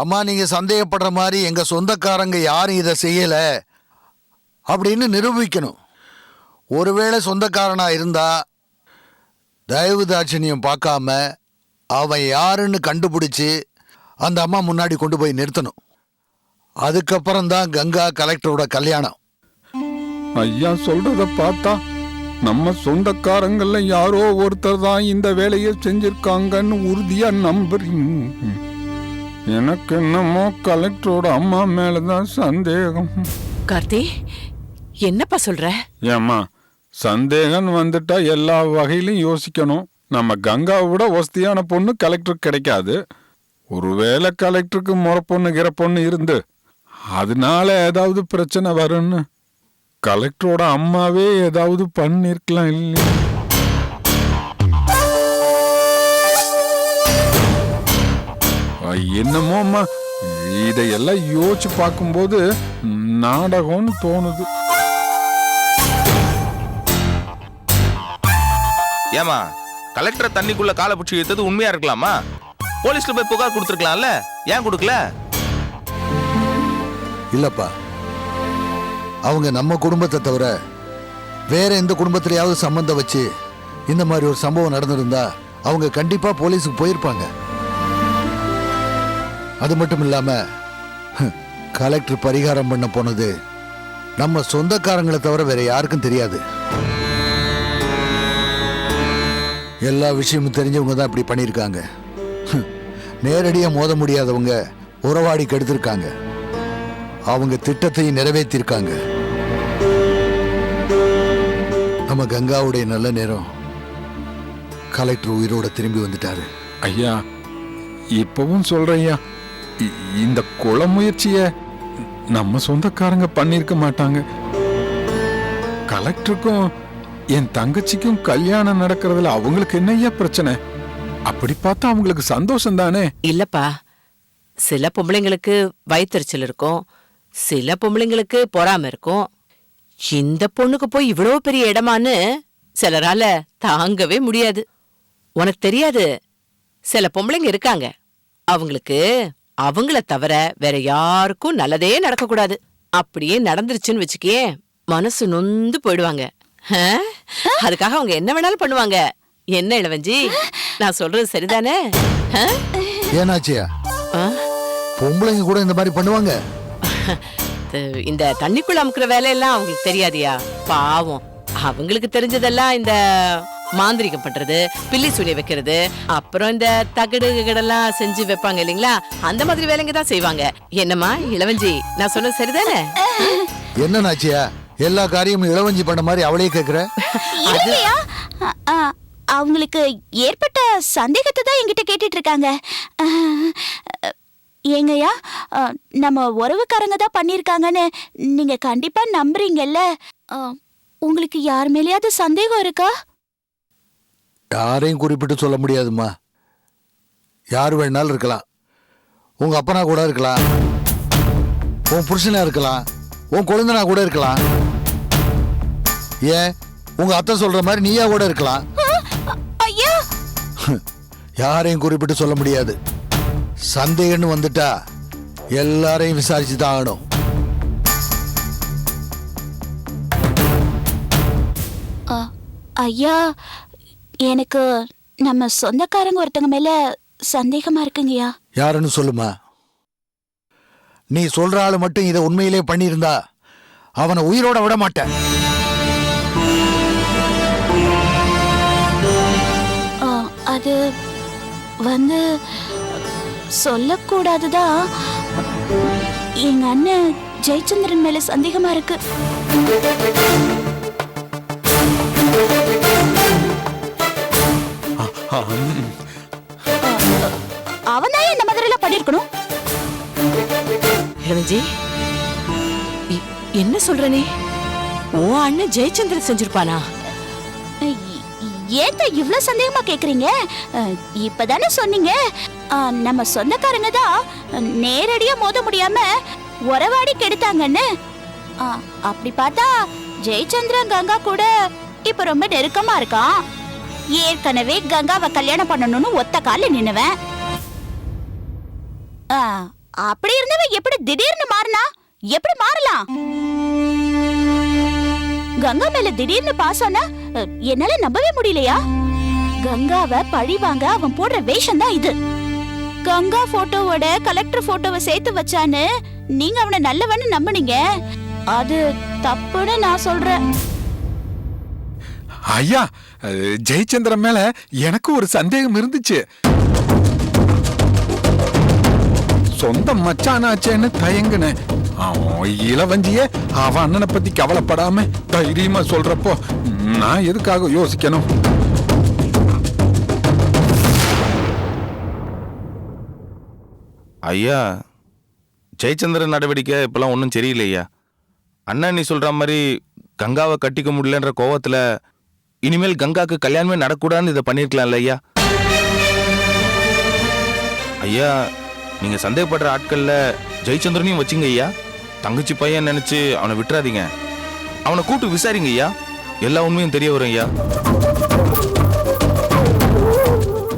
அம்மா நீங்க சந்தேகப்படுற மாதிரி எங்க சொந்தக்காரங்க யாரும் இதை செய்யல அப்படின்னு நிரூபிக்கணும். ஒருவேளை சொந்தக்காரனா இருந்தா தயவு தாட்சணியம் பார்க்காம அவன் யாருன்னு கண்டுபிடிச்சு அந்த அம்மா முன்னாடி கொண்டு போய் நிறுத்தணும். அதுக்கப்புறம் தான் கங்கா கலெக்டரோட கல்யாணம். ஐயா சொல்றத பார்த்தா நம்ம சொந்தக்காரங்கள்ல யாரோ ஒருத்தர் தான் இந்த வேலையை செஞ்சிருக்காங்கன்னு உறுதியா நம்புறீங்க. எனக்கு என்னமோ கலெக்டரோட அம்மா மேலதான் சந்தேகம். கார்த்தி, என்னப்பா சொல்ற? ஏம்மா, சந்தேகம் வந்துட்டா எல்லா வகையிலும் யோசிக்கணும். நம்ம கங்காவை விட வசதியான பொண்ணு கலெக்டருக்கு கிடைக்காது. ஒருவேளை கலெக்டருக்கு முறை பொண்ணு கிற பொண்ணு இருந்து அதனால ஏதாவது பிரச்சனை வரும்னு கலெக்டரோட அம்மாவே ஏதாவது பண்ணிருக்கலாம். இல்லை என்னமோ அம்மா, இதையெல்லாம் யோசிச்சு பார்க்கும்போது நாடகம்னு தோணுது. ஏமா கலெக்டரை தண்ணிக்குள்ள காலை பிடிச்சி இழுத்தது உண்மையா இருக்கலாமா? போலீஸ்ல போய் புகார் கொடுத்துருக்கலாம்ல, ஏன் கொடுக்கல? இல்லப்பா, அவங்க நம்ம குடும்பத்தை தவிர வேற எந்த குடும்பத்திலேயாவது சம்பந்தம் வச்சு இந்த மாதிரி ஒரு சம்பவம் நடந்திருந்தா அவங்க கண்டிப்பா போலீஸுக்கு போயிருப்பாங்க. அது மட்டும் இல்லாம கலெக்டர் பரிகாரம் பண்ண போனது நம்ம சொந்தக்காரங்களை தவிர வேற யாருக்கும் தெரியாது. எல்லா விஷயமும் தெரிஞ்சவங்க தான் இப்படி பண்ணியிருக்காங்க. நேரடியா மோத முடியாதவங்க உறவாடி கெடுத்திருக்காங்க. அவங்க திட்டத்தை நிறைவேற்றிருக்காங்க. நம்ம கங்காவுடைய நல்ல நேரம் கலெக்டர் உயிரோட திரும்பி வந்துட்டாரு. ஐயா, இப்பவும் சொல்றையா, இந்த கொலை முயற்சிய நம்ம சொந்தக்காரங்க பண்ணிருக்க மாட்டாங்க. கலெக்டருக்கும் என் தங்கச்சிக்கும் கல்யாணம் நடக்கிறதுல அவங்களுக்கு என்னையா பிரச்சனை? அப்படி பார்த்தா அவங்களுக்கு சந்தோஷம் தானே? இல்லப்பா, சில பொம்பளைங்களுக்கு வயிற்றுச்சல் இருக்கும், சில பொம்பளைங்களுக்கு பொறாம இருக்கும். இந்த பொண்ணுக்கு போய் இவ்வளவு பெரிய இடமான்னு சிலரால தாங்கவே முடியாது. உனக்கு தெரியாது, சில பொம்பளைங்க இருக்காங்க, அவங்களுக்கு அவங்கள தவிர வேற யாருக்கும் நல்லதே நடக்க கூடாது. அப்படியே நடந்துருச்சுன்னு வச்சுக்கே, மனசு நொந்து போயிடுவாங்க. அதுக்காக அவங்க என்ன வேணாலும் பண்ணுவாங்க. என்ன இளவஞ்சி, நான் சொல்றது சரிதானே? ஏனாச்சியா, பொம்பளைங்க கூட இந்த மாதிரி பண்ணுவாங்க? இந்த தண்ணிக்குள்ள அமுக்குற வேலையெல்லாம் அவங்களுக்கு தெரியாதியா? பாவம், அவங்களுக்கு தெரிஞ்சதெல்லாம் இந்த மாந்திரிகம் பண்றது, பில்லி சூனிய வைக்கிறது, அப்புறம் இந்த தகடு கிடெல்லாம் செஞ்சு வைப்பாங்க இல்லைங்களா, அந்த மாதிரி வேலைங்க தான் செய்வாங்க. என்னம்மா இளவஞ்சி, நான் சொன்னது சரிதானே? என்ன நாச்சியா, எல்லா காரியமும் இளவஞ்சி பண்ண மாதிரி அவளையே கேக்குற? அவங்களுக்கு ஏற்பட்ட சந்தேகத்தை தான் என்கிட்ட கேட்டுட்டு இருக்காங்க. ஏங்கய்யா, நம்ம உறவுக்காரங்க தான் பண்ணிருக்காங்கன்னு நீங்க கண்டிப்பா நம்புறீங்கல்ல? உங்களுக்கு யார் மேலேயாவது சந்தேகம் இருக்கா? யாரையும் குறிப்பிட்டு சொல்ல முடியாதுமா. யார் வேணாலும் இருக்கலாம். உங்க அப்பனா கூட இருக்கலாம், உன் புருஷனா இருக்கலாம், உன் குழந்தைனா கூட இருக்கலாம், ஏன் உங்க அத்தை சொல்ற மாதிரி நீயா கூட இருக்கலாம். ஐயா, யாரையும் குறிப்பிட்டு சொல்ல முடியாது. சந்தேகம்னு வந்துட்டா எல்லாரையும் விசாரிச்சு தான் ஆகணும். ஐயா, எனக்கு நம்ம சொந்தக்காரங்க ஒருத்தங்க மேல சந்தேகமா இருக்குங்கய்யா. யாருன்னு சொல்லுமா. நீ சொல்ற ஆளு மட்டும் இதை உண்மையிலே பண்ணியிருந்தா அவனை உயிரோட விட மாட்டேன். அது வந்து சொல்லக்கூடாதுதான். எங்க அண்ணன் ஜெயச்சந்திரன் மேல சந்தேகமா இருக்கு. அவன்தான் இந்த மாதிரி எல்லாம் பண்ணிருக்கணும். இளவஞ்சி, என்ன சொல்ற நீ? உன் அண்ணன் ஜெயச்சந்திரன் செஞ்சிருப்பானா? ஏன் இவ்வளவு சந்தேகமா கேக்குறீங்க? இப்பதானே சொன்னீங்க நம்ம சொந்தக்காரங்க தான் நேரடியா மோத முடியாம உறவாடி கெடுத்தாங்கன்னு. அப்படி பார்த்தா ஜெயச்சந்திரன் கங்கா கூட இப்ப ரொம்ப நெருக்கமா இருக்கான். ஏற்கனவே கங்காவை கல்யாணம் பண்ணணும்னு ஒத்த கால நின்னுவேன். அப்படி இருந்தவன் எப்படி திடீர்னு மாறினா? எப்படி மாறலாம்? கங்கா மேல திடீர்னு பாசம்னா என்னால நம்பவே முடியலையா? கங்காவை பழி வாங்க அவன் போடுற வேஷம் தான் இது. கங்கா போட்டோவோட கலெக்டர் போட்டோவை சேர்த்து வச்சான்னு நீங்க அவனை நல்லவன்னு நம்புனீங்க. அது தப்புன்னு நான் சொல்றேன். ஐயா, ஜெயச்சந்திரன் மேல எனக்கு ஒரு சந்தேகம் இருந்துச்சு. சொந்த மச்சானாச்சேன்னு தயங்குனேன். அவன் இளவஞ்சிய அவன் அண்ணனை பத்தி கவலைப்படாம தைரியமா சொல்றப்போ நான் எதுக்காக யோசிக்கணும்? ஐயா, ஜெயச்சந்திரன் நடவடிக்கை இப்பெல்லாம் ஒன்றும் சரியில்லையா. அண்ணன் நீ சொல்ற மாதிரி கங்காவை கட்டிக்க முடியலன்ற கோவத்துல இனிமேல் கங்காக்கு கல்யாணமே நடக்கூடாதுன்னு இதை பண்ணிருக்கலாம்ல ஐயா. ஐயா, நீங்க சந்தேகப்படுற ஆட்கள்ல ஜெயச்சந்திரனையும் வச்சுங்க ஐயா. தங்கச்சி பையன் நினைச்சு அவனை விட்டுறாதீங்க. அவனை கூட்டு விசாரிங்க ஐயா. எல்லா உண்மையும் தெரிய வரும் ஐயா.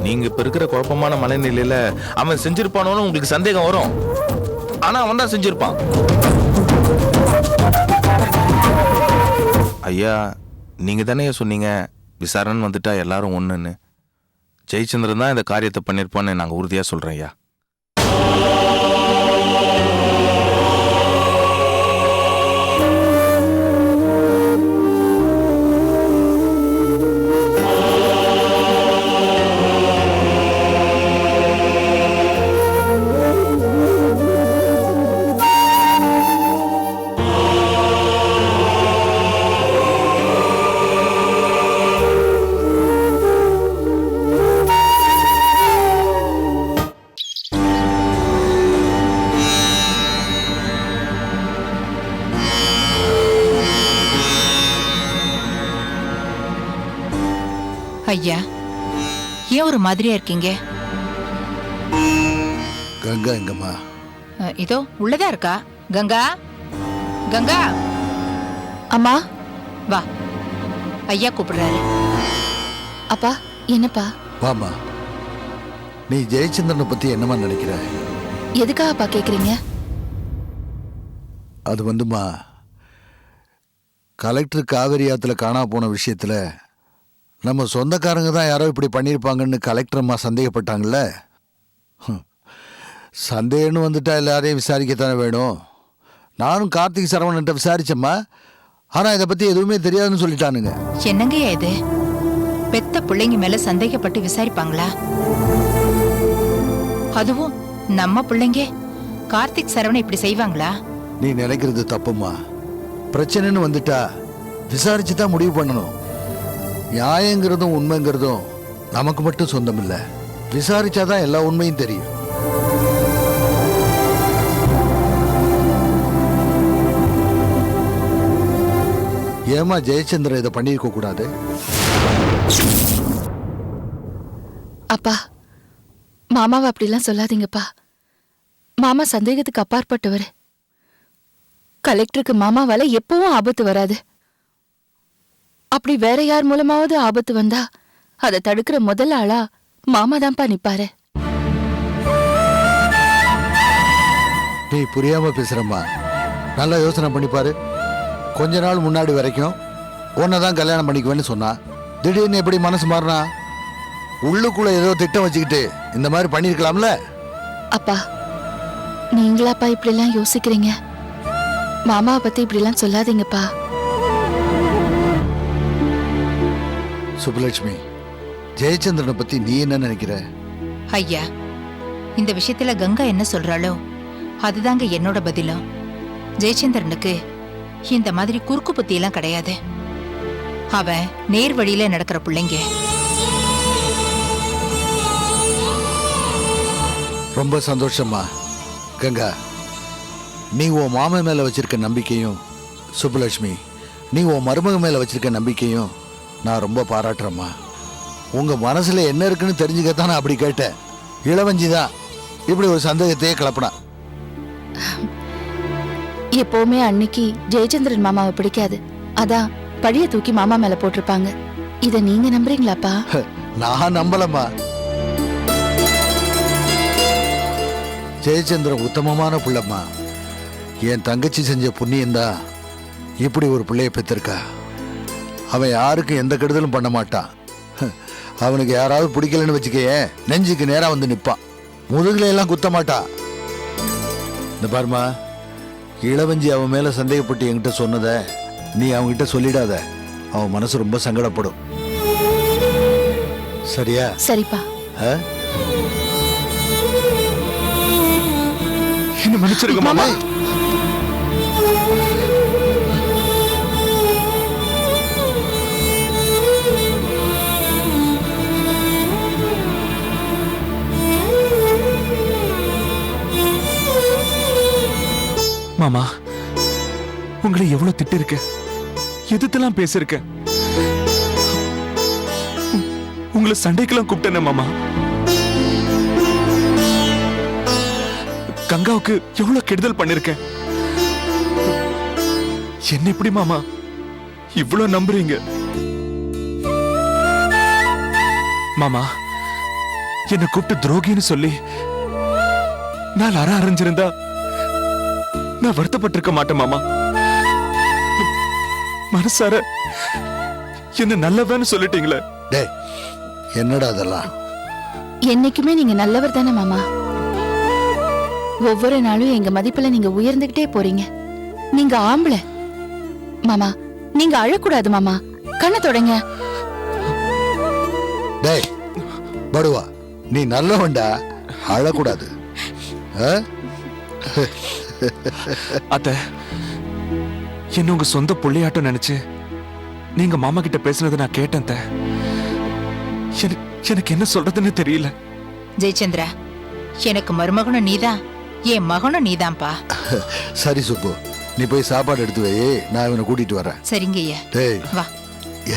நீங்க இப்ப இருக்கிற குழப்பமான மனநிலையில அவன் செஞ்சிருப்பானோன்னு உங்களுக்கு சந்தேகம் வரும். ஆனா அவன் தான் செஞ்சிருப்பான். ஐயா, நீங்க தானே சொன்னீங்க விசாரணை வந்துட்டா எல்லாரும் ஒண்ணுன்னு. ஜெயச்சந்திரன் தான் இந்த காரியத்தை பண்ணிருப்பான்னு நாங்க உறுதியா சொல்றேன் ஐயா. ஐயா, ஏன் ஒரு மாதிரியா இருக்கீங்க? கங்கா எங்கம்மா? இதோ உள்ளதா இருக்கா. கங்கா, கங்கா, அம்மா, வா. ஐயா கூப்பிடுறாரு. அப்பா, என்னப்பா? வாமா. நீ ஜெயச்சந்திரனை பத்தி என்னமா நினைக்கிற? எதுக்காகப்பா கேக்குறீங்க? அது வந்துமா, கலெக்டர் காவிரி ஆத்துல காணா போன விஷயத்துல நம்ம சொந்தக்காரங்க தான் யாரோ இப்படி பண்ணியிருப்பாங்கன்னு கலெக்டர் அம்மா சந்தேகப்பட்டாங்கல்ல. சந்தேகம்னு வந்துட்டா எல்லாரையும் விசாரிக்கத்தானே வேணும். நானும் கார்த்திக் சரவணன்ட்ட விசாரிச்சேம்மா. ஆனால் இதை பற்றி எதுவுமே தெரியாதுன்னு சொல்லிட்டானுங்க. என்னங்கய்யா இது? பெத்த பிள்ளைங்க மேல சந்தேகப்பட்டு விசாரிப்பாங்களா? அதுவும் நம்ம பிள்ளைங்க கார்த்திக் சரவணன் இப்படி செய்வாங்களா? நீ நினைக்கிறது தப்புமா. பிரச்சனைன்னு வந்துட்டா விசாரிச்சு தான் முடிவு பண்ணணும். நியாயங்கிறதும் உண்மைங்கிறதும் நமக்கு மட்டும் சொந்தம் இல்லை. விசாரிச்சாதான் எல்லா உண்மையும் தெரியும். ஏமா ஜெயச்சந்திரன் இதை பண்ணியிருக்க கூடாது? அப்பா, மாமாவை அப்படிலாம் சொல்லாதீங்கப்பா. மாமா சந்தேகத்துக்கு அப்பாற்பட்டவர். கலெக்டருக்கு மாமாவால எப்பவும் ஆபத்து வராது. அப்படி வேற யார் மூலமாவது ஆபத்து வந்தா அதை தடுக்கிற முதல் ஆளா மாமா தான்ப்பா நிப்பாரு. நீ புரியாம பேசுறம்மா. நல்லா யோசனை பண்ணிப்பாரு. கொஞ்ச நாள் முன்னாடி வரைக்கும் உன்னதான் கல்யாணம் பண்ணிக்குவேன்னு சொன்னா, திடீர்னு எப்படி மனசு மாறினா? உள்ளுக்குள்ள ஏதோ திட்டம் வச்சுக்கிட்டு இந்த மாதிரி பண்ணிருக்கலாம்ல. அப்பா, நீங்களாப்பா இப்படிலாம் யோசிக்கிறீங்க? மாமாவை பத்தி இப்படிலாம் சொல்லாதீங்கப்பா. சுப்புலட்சுமி, ஜெயச்சந்திரனை பத்தி நீ என்ன நினைக்கிற? ஐயா, இந்த விஷயத்துல கங்கா என்ன சொல்றாளோ அதுதாங்க என்னோட பதிலும். ஜெயச்சந்திரனுக்கு இந்த மாதிரி குறுக்கு புத்தி எல்லாம் கிடையாது. அவன் நேர் வழியில நடக்கிற பிள்ளைங்க. ரொம்ப சந்தோஷமா. கங்கா, நீ உன் மாமன் மேல வச்சிருக்க நம்பிக்கையும், சுப்புலட்சுமி நீ உன் மருமக மேல வச்சிருக்க நம்பிக்கையும் நான் ரொம்ப பாராட்டுறேம்மா. உங்க மனசுல என்ன இருக்குன்னு தெரிஞ்சுக்கத்தான் நான் அப்படி கேட்டேன். இளவஞ்சி தான் இப்படி ஒரு சந்தேகத்தையே கிளப்பினா. எப்பவுமே அன்னைக்கு ஜெயச்சந்திரன் மாமாவை பிடிக்காது. அதான் பழிய தூக்கி மாமா மேல போட்டிருப்பாங்க. இத நீங்க நம்புறீங்களாப்பா? நான் நம்பலம்மா. ஜெயச்சந்திரன் உத்தமமான பிள்ளைம்மா. என் தங்கச்சி செஞ்ச புண்ணியந்தான் இப்படி ஒரு பிள்ளைய பெற்றிருக்கா. அவன் யாருக்கும் எந்த கெடுதலும் பண்ண மாட்டான். அவனுக்கு யாராவது பிடிக்கலன்னு வச்சுக்கையே, நெஞ்சுக்கு நேரா வந்து நிற்பான். முதுகுல எல்லாம் குத்த மாட்டான். இந்த பாருமா, இளவஞ்சி அவன் மேல சந்தேகப்பட்டு என்கிட்ட சொன்னதை நீ அவன்கிட்ட சொல்லிடாத. அவன் மனசு ரொம்ப சங்கடப்படும். சரியா? சரிப்பா. ஆ? என்ன மன்னிச்சிருங்க மாமா. மாமா, உங்களை எவ்வளவு திட்டிருக்க, எதிர்த்தெல்லாம் பேசிருக்க, உங்களை சண்டைக்கெல்லாம் கூப்பிட்டேனே மாமா. கங்காவுக்கு எவ்வளவு கெடுதல் பண்ணிருக்கேன். என்ன எப்படி மாமா இவ்வளவு நம்புறீங்க? மாமா, என்ன கூப்பிட்டு துரோகின்னு சொல்லி நான் அரைஞ்சிருந்தா நான் வருத்தப்பட்டிருக்க மாட்டேன் மாமா. மனசார என்ன நல்லவன்னு சொல்லிட்டீங்களே. டேய், என்னடா அதெல்லாம்? என்னைக்குமே நீங்க நல்லவர் தானே மாமா. ஒவ்வொரு நாளும் எங்க மதிப்புல நீங்க உயர்ந்துகிட்டே போறீங்க. நீங்க ஆம்பளை மாமா, நீங்க அழக்கூடாது மாமா. கண்ணை தொடங்க. டேய் படுவா, நீ நல்லவன்டா, அழக்கூடாது. ஆ? அத்த, என்ன உங்க சொந்த புள்ளையாட்டம் நினைச்சு நீங்க மாமா கிட்ட பேசுனதை நான் கேட்டேன் அத்தை. எனக்கு என்ன சொல்றதுன்னு தெரியல. ஜெயச்சந்திரா, எனக்கு மருமகனும் நீதான், என் மகனும் நீதான்ப்பா. சரி சுப்பு, நீ போய் சாப்பாடு எடுத்து வை, நான் இவனை கூட்டிட்டு வரேன். சரிங்க ஐயா. டேய், வா.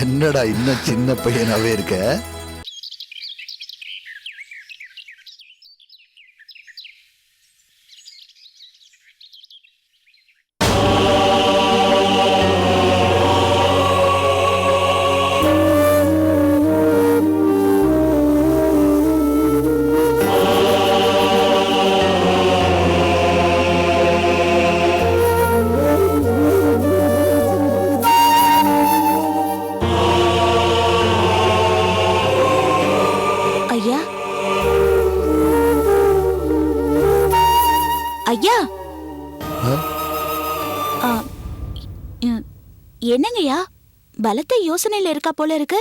என்னடா இன்னும் சின்ன பையனாவே இருக்க? ஐயா, என்னங்கய்யா பலத்த யோசனையில இருக்கா போல இருக்கு.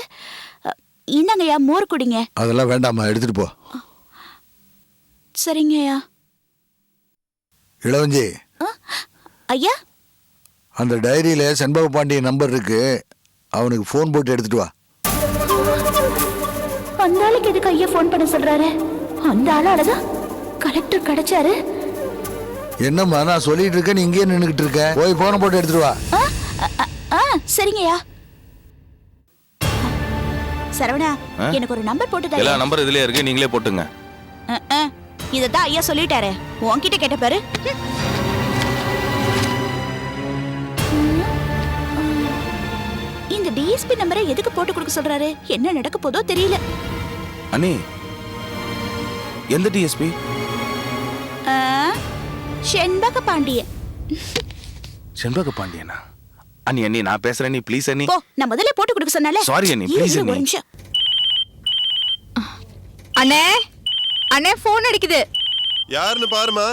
இந்தாங்கய்யா மோர் குடிங்க. அதெல்லாம் வேண்டாமா, எடுத்துட்டு போ. சரிங்கய்யா. இளவஞ்சி, ஐயா, அந்த டைரியில செண்பக பாண்டிய நம்பர் இருக்கு, அவனுக்கு போன் போட்டு எடுத்துட்டு வா. அந்த ஆளுக்கு எதுக்கு ஐயா போன் பண்ண சொல்றாரு? அந்த ஆளாலதான் கலெக்டர் கிடைச்சாரு. என்னம்மா நான் சொல்லிட்டு இருக்கேன், நீ இங்கேயே நின்றுகிட்டு இருக்க. போய் போனை போட்டு எடுத்துட்டு வா. சரிங்கய்யா. சரவணா, எனக்கு ஒரு நம்பர் போட்டு எல்லா நம்பர் இதுலயே இருக்கு, நீங்களே போட்டுங்க. இததான் ஐயா சொல்லிட்டாரு. உன்கிட்ட கேட்ட பாரு. இந்த டிஎஸ்பி நம்பரை எதுக்கு போட்டு கொடுக்க சொல்றாரு? என்ன நடக்க போதோ தெரியல. அண்ணி, எந்த டிஎஸ்பி? செண்பக பாண்டியன். செண்பக பாண்டியனா? அண்ணி அண்ணி, நான் பேசுறேன், நீ ப்ளீஸ் அண்ணி. போ, நான் முதல்ல போட்டு கொடுக்க சொன்னல. சாரி அண்ணி, ப்ளீஸ் ஒரு அண்ணி. நிமிஷம். அண்ணே, அண்ணே போன் அடிக்குது. யாருன்னு பாருமா.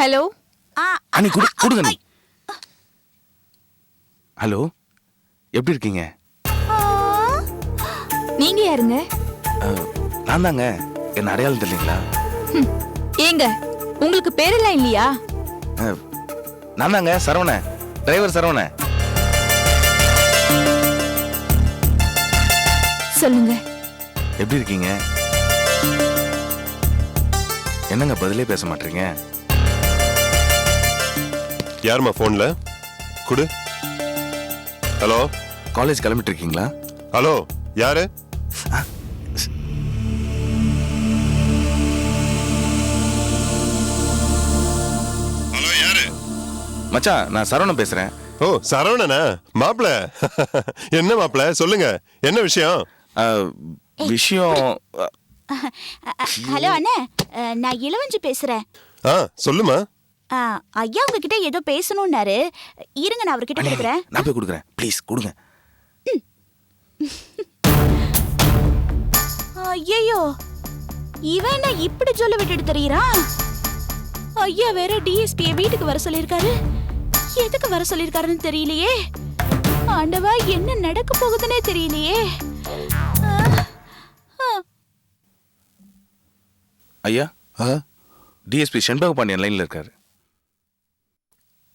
ஹலோ. அண்ணி கொடுங்க நீ. ஹலோ, எப்படி இருக்கீங்க? நீங்க யாருங்க? நான் தாங்க. என்ன அடையாளம் தெரியலீங்களா? ஏங்க, உங்களுக்கு பேரெல்லாம் இல்லையா? நான் தாங்க, சரவண, டிரைவர் சரவண. சொல்லுங்க. எப்படி இருக்கீங்க? என்னங்க பதிலே பேச மாட்டீங்க? யாருமா போன்ல? குடு. ஹலோ, காலேஜ் கிளம்பிட்டு இருக்கீங்களா? ஹலோ, யாரு? ஹலோ, யாரு? மச்சான், நான் சரவணன் பேசுறேன். ஓ, சரவணனா? மாப்பிள. என்ன மாப்பிள, சொல்லுங்க, என்ன விஷயம்? விஷயம் ஹலோ அண்ணே, நான் இளவஞ்சி பேசுறேன். ஆ சொல்லுமா. ஐயா உங்ககிட்ட ஏதோ பேசணும்னாரு. இருங்க, நான் அவர்கிட்ட கொடுக்குறேன். நான் போய் கொடுக்குறேன், ப்ளீஸ் கொடுங்க. ஐயோ, இவன் என்ன இப்படி சொல்ல விட்டுட்டு தெரியுறான்? ஐயா வேற டிஎஸ்பிய வீட்டுக்கு வர சொல்லிருக்காரு. எதுக்கு வர சொல்லிருக்காருன்னு தெரியலையே. ஆண்டவா, என்ன நடக்க போகுதுன்னே தெரியலையே. ஐயா, ஆ? டிஎஸ்பி செண்பக பாண்டியன் லைன்ல இருக்காரு.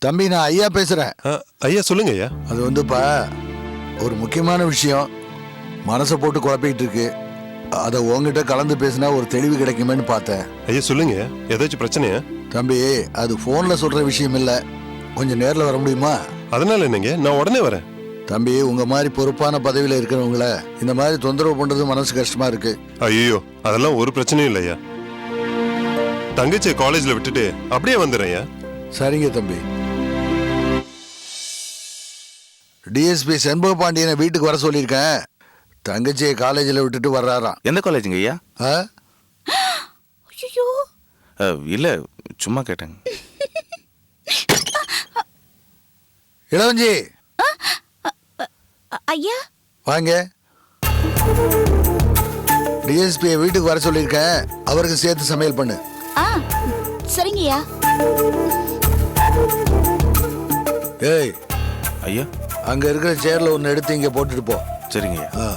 தம்பி, நான் ஐயா பேசுறேன். ஐயா சொல்லுங்க ஐயா. அது வந்துப்பா ஒரு முக்கியமான விஷயம் மனசை போட்டு குழப்பிக்கிட்டு இருக்கு. அதை உங்ககிட்ட கலந்து பேசினா ஒரு தெளிவு கிடைக்குமேன்னு பார்த்தேன். ஐயா சொல்லுங்க, ஏதாச்சும் பிரச்சனையா? தம்பி, அது ஃபோனில் சொல்கிற விஷயம் இல்லை. கொஞ்சம் நேரில் வர முடியுமா? அதனால என்னங்க, நான் உடனே வரேன். தம்பி, உங்கள் மாதிரி பொறுப்பான பதவியில் இருக்கிறவங்கள இந்த மாதிரி தொந்தரவு பண்ணுறது மனசு கஷ்டமாக இருக்கு. ஐயோ, அதெல்லாம் ஒரு பிரச்சனையும் இல்லை ஐயா. தங்கச்சியை காலேஜ்ல விட்டுட்டு அப்படியே வந்துடுறேன் ஐயா. சரிங்க தம்பி. டிஎஸ்பி செண்பக பாண்டியனை வீட்டுக்கு வர சொல்லியிருக்கேன். தங்கச்சியை காலேஜில் விட்டுட்டு வர்றாராம். எந்த காலேஜுங்க ஐயா? ஆ? ஐயோ, இல்ல, சும்மா கேட்டேங்க. இளவஞ்சி, ஐயா. வாங்க. டிஎஸ்பியை வீட்டுக்கு வர சொல்லியிருக்கேன். அவருக்கு சேர்த்து சமையல் பண்ணு. சரிங்கய்யா. ஏய், ஐயா. அங்க இருக்கிற சேர்ல ஒன்னு எடுத்து இங்க போட்டுட்டு போ. சரிங்க ஐயா.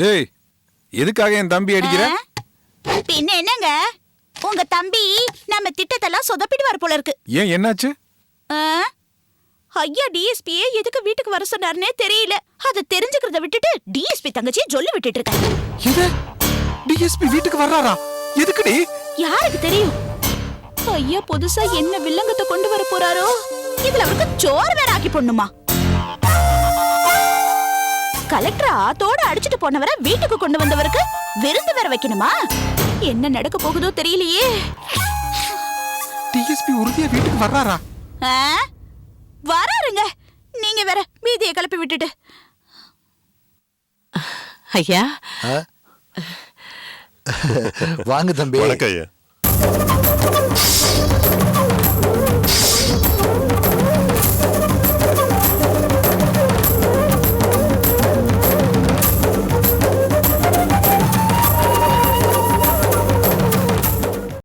ஏய், எதுக்காக என் தம்பி அடிக்கிற? பின்ன என்னங்க, உங்க தம்பி நம்ம திட்டத்தெல்லாம் சொதப்பிடுவார் போல இருக்கு. ஏன், என்னாச்சு? ஐயா டிஎஸ்பியே எதுக்கு வீட்டுக்கு வர சொன்னாருன்னே தெரியல. அதை தெரிஞ்சுக்கிறத விட்டுட்டு டிஎஸ்பி தங்கச்சியை சொல்ல விட்டுட்டு இருக்காங்க. இது டிஎஸ்பி வீட்டுக்கு வர்றாரா? எதுக்குடி? யாருக்கு தெரியும்? ஐயா புதுசா என்ன வில்லங்கத்தை கொண்டு வர போறாரோ. இதுல அவருக்கு சோறு வேற ஆக்கி போடணுமா? கலெக்டர் ஆத்தோட அடிச்சுட்டு போனவரை வீட்டுக்கு கொண்டு வந்தவருக்கு விருந்து வேற வைக்கணுமா? என்ன நடக்க போகுதோ தெரியலையே. டிஎஸ்பி உறுதியா வீட்டுக்கு வர்றாரா? வராருங்க. நீங்க வேற மீதியை கிளப்பி விட்டுட்டு. ஐயா, ஆ? வாங்க தம்பி. வணக்கம் ஐயா.